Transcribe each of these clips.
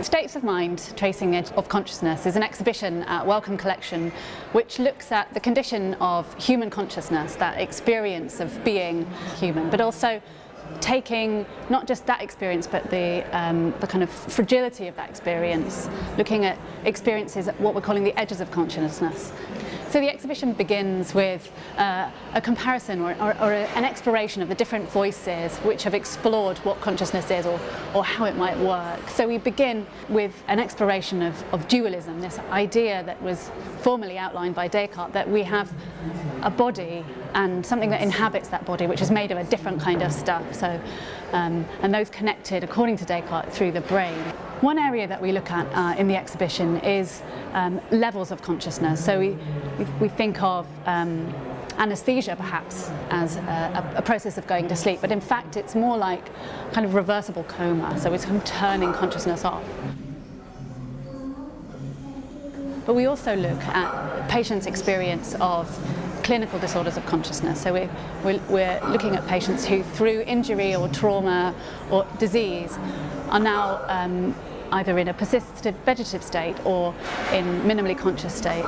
States of Mind, Tracing the Edge of Consciousness is an exhibition at Wellcome Collection which looks at the condition of human consciousness, that experience of being human, but also taking not just that experience but the kind of fragility of that experience, looking at experiences at what we're calling the edges of consciousness. So the exhibition begins with a comparison or an exploration of the different voices which have explored what consciousness is or how it might work. So we begin with an exploration of dualism, this idea that was formally outlined by Descartes, that we have a body and something that inhabits that body which is made of a different kind of stuff. So, and those connected, according to Descartes, through the brain. One area that we look at in the exhibition is levels of consciousness. So we think of anesthesia perhaps as a process of going to sleep, but in fact it's more like kind of reversible coma, so it's kind of turning consciousness off. But we also look at patients' experience of clinical disorders of consciousness. So we're looking at patients who, through injury or trauma or disease, are now either in a persistent vegetative state or in minimally conscious state.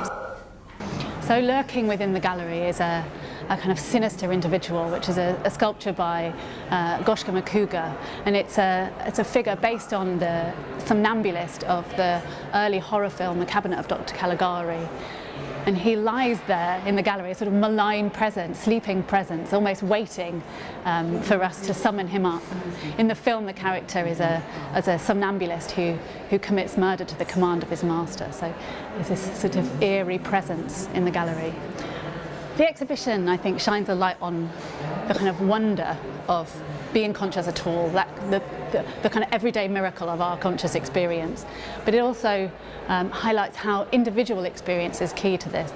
So lurking within the gallery is a kind of sinister individual, which is a sculpture by Goshka Makuga, and it's a figure based on the somnambulist of the early horror film The Cabinet of Dr. Caligari. And he lies there in the gallery, a sort of malign presence, sleeping presence, almost waiting for us to summon him up. In the film, the character is a somnambulist who commits murder to the command of his master. So there's this sort of eerie presence in the gallery. The exhibition, I think, shines a light on the kind of wonder of being conscious at all, the kind of everyday miracle of our conscious experience. But it also highlights how individual experience is key to this.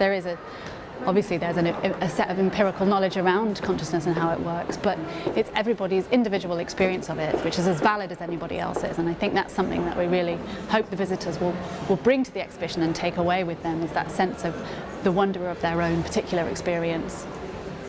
Obviously there's a set of empirical knowledge around consciousness and how it works, but it's everybody's individual experience of it, which is as valid as anybody else's. And I think that's something that we really hope the visitors will bring to the exhibition and take away with them, is that sense of the wonder of their own particular experience.